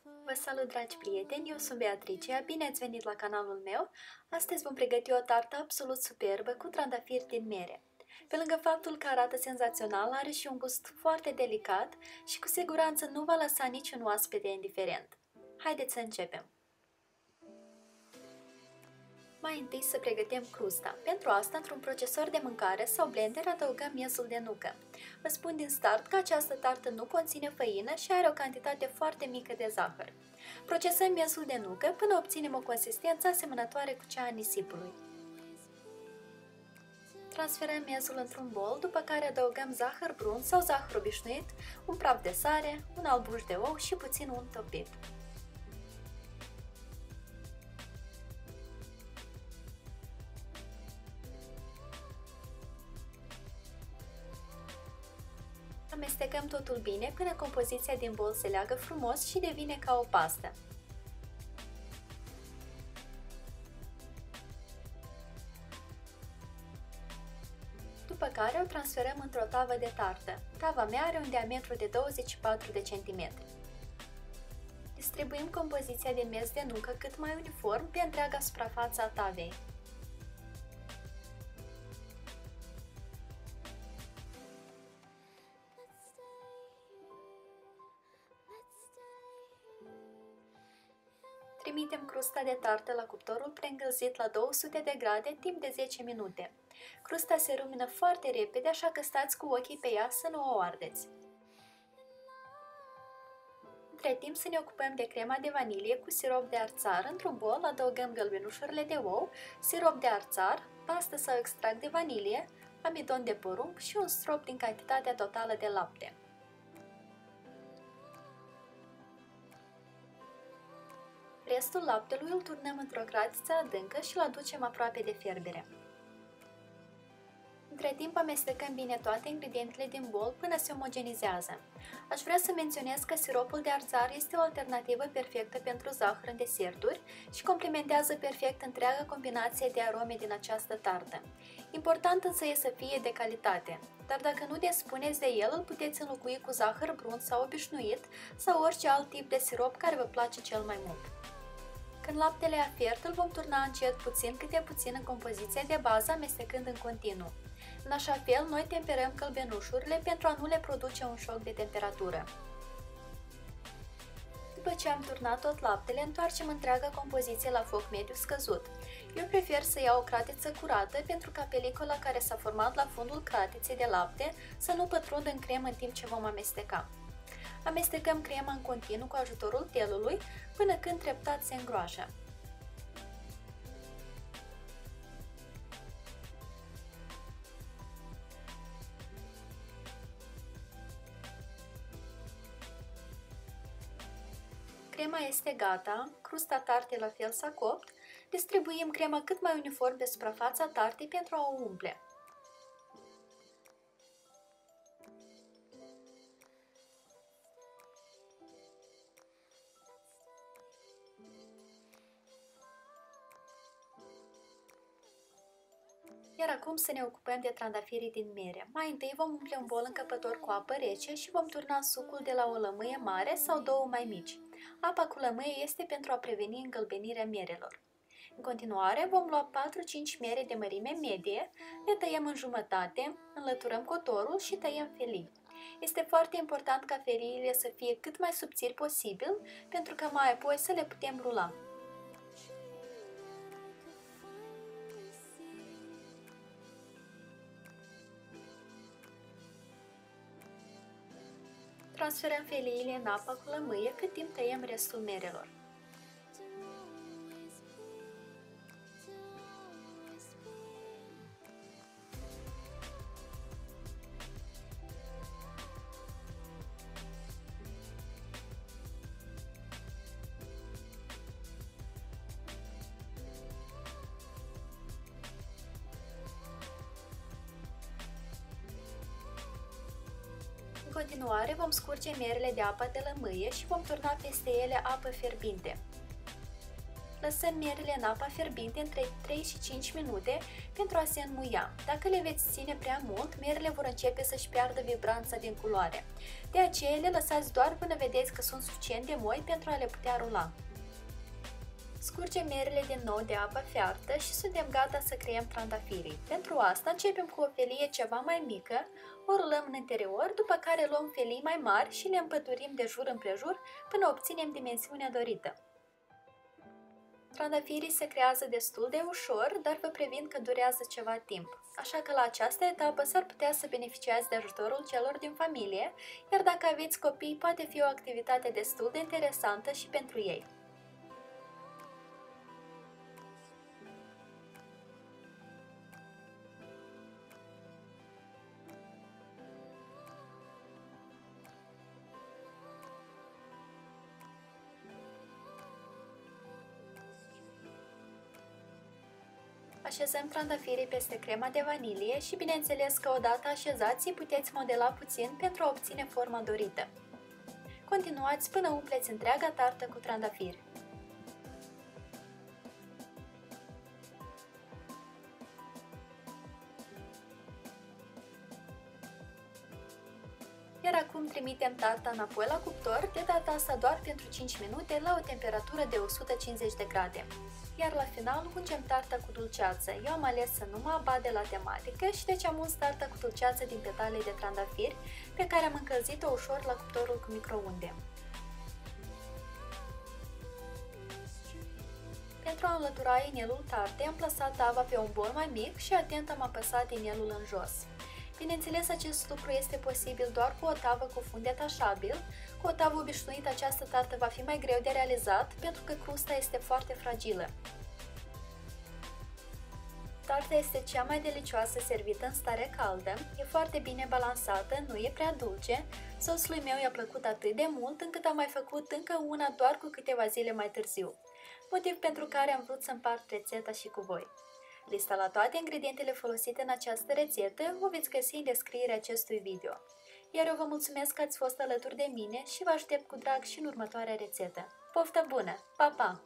Vă salut, dragi prieteni, eu sunt Beatrice, bine ați venit la canalul meu. Astăzi vom pregăti o tartă absolut superbă cu trandafiri din mere. Pe lângă faptul că arată senzațional, are și un gust foarte delicat și cu siguranță nu va lăsa niciun oaspete indiferent. Haideți să începem! Mai întâi să pregătim crusta. Pentru asta, într-un procesor de mâncare sau blender, adăugăm miezul de nucă. Vă spun din start că această tartă nu conține făină și are o cantitate foarte mică de zahăr. Procesăm miezul de nucă până obținem o consistență asemănătoare cu cea a nisipului. Transferăm miezul într-un bol, după care adăugăm zahăr brun sau zahăr obișnuit, un praf de sare, un albuș de ou și puțin unt topit. Amestecăm totul bine până compoziția din bol se leagă frumos și devine ca o pastă. După care o transferăm într-o tavă de tartă. Tava mea are un diametru de 24 de cm. Distribuim compoziția de miez de nucă cât mai uniform pe întreaga suprafață a tavei. Trimitem crusta de tartă la cuptorul preîncălzit la 200 de grade timp de 10 minute. Crusta se rumină foarte repede, așa că stați cu ochii pe ea să nu o ardeți. Între timp să ne ocupăm de crema de vanilie cu sirop de arțar. Într-un bol adăugăm gălbenușurile de ou, sirop de arțar, pastă sau extract de vanilie, amidon de porumb și un strop din cantitatea totală de lapte. Restul laptelui îl turnăm într-o cratiță adâncă și îl aducem aproape de fierbere. Între timp amestecăm bine toate ingredientele din bol până se omogenizează. Aș vrea să menționez că siropul de arțar este o alternativă perfectă pentru zahăr în deserturi și complementează perfect întreaga combinație de arome din această tartă. Important însă e să fie de calitate, dar dacă nu dispuneți de el, îl puteți înlocui cu zahăr brun sau obișnuit sau orice alt tip de sirop care vă place cel mai mult. Când laptele a fiert, îl vom turna încet puțin câte puțin în compoziția de bază, amestecând în continuu. În așa fel, noi temperăm gălbenușurile pentru a nu le produce un șoc de temperatură. După ce am turnat tot laptele, întoarcem întreaga compoziție la foc mediu scăzut. Eu prefer să iau o cratiță curată pentru ca pelicola care s-a format la fundul cratiței de lapte să nu pătrundă în cremă în timp ce vom amesteca. Amestecăm crema în continuu cu ajutorul telului până când treptat se îngroașă. Crema este gata, crusta tartei la fel s-a copt, distribuim crema cât mai uniform pe suprafața tartei pentru a o umple. Iar acum să ne ocupăm de trandafirii din mere. Mai întâi vom umple un bol încăpător cu apă rece și vom turna sucul de la o lămâie mare sau două mai mici. Apa cu lămâie este pentru a preveni îngălbenirea merelor. În continuare vom lua 4-5 mere de mărime medie, le tăiem în jumătate, înlăturăm cotorul și tăiem felii. Este foarte important ca feliile să fie cât mai subțiri posibil, pentru că mai apoi să le putem rula. Transferăm feliile în apa cu lămâie cât timp tăiem restul merelor. În continuare vom scurge merele de apa de lămâie și vom turna peste ele apă fierbinte. Lăsăm mierele în apa fierbinte între 3 și 5 minute pentru a se înmuia. Dacă le veți ține prea mult, mierele vor începe să-și piardă vibranța din culoare. De aceea le lăsați doar până vedeți că sunt suficient de moi pentru a le putea rula. Scurgem mierele din nou de apă fiartă și suntem gata să creăm trandafirii. Pentru asta începem cu o felie ceva mai mică, o rulăm în interior, după care luăm felii mai mari și le împăturim de jur împrejur până obținem dimensiunea dorită. Trandafirii se creează destul de ușor, dar vă previn că durează ceva timp. Așa că la această etapă s-ar putea să beneficiați de ajutorul celor din familie, iar dacă aveți copii, poate fi o activitate destul de interesantă și pentru ei. Așezăm trandafirii peste crema de vanilie și bineînțeles că odată așezați îi puteți modela puțin pentru a obține forma dorită. Continuați până umpleți întreaga tartă cu trandafiri. Iar acum trimitem tarta înapoi la cuptor, de data asta doar pentru 5 minute la o temperatură de 150 de grade. Iar la final ungem tarta cu dulceață. Eu am ales să nu mă abat de la tematică și deci am uns tarta cu dulceață din petale de trandafiri, pe care am încălzit-o ușor la cuptorul cu microunde. Pentru a înlătura inelul tartei, am plasat tava pe un bol mai mic și atent am apăsat inelul în jos. Bineînțeles, acest lucru este posibil doar cu o tavă cu fund detașabil. Cu o tavă obișnuită, această tartă va fi mai greu de realizat pentru că crusta este foarte fragilă. Tarta este cea mai delicioasă servită în stare caldă, e foarte bine balansată, nu e prea dulce. Soțului meu i-a plăcut atât de mult încât am mai făcut încă una doar cu câteva zile mai târziu, motiv pentru care am vrut să împart rețeta și cu voi. Lista la toate ingredientele folosite în această rețetă o veți găsi în descrierea acestui video. Iar eu vă mulțumesc că ați fost alături de mine și vă aștept cu drag și în următoarea rețetă. Poftă bună! Pa, pa!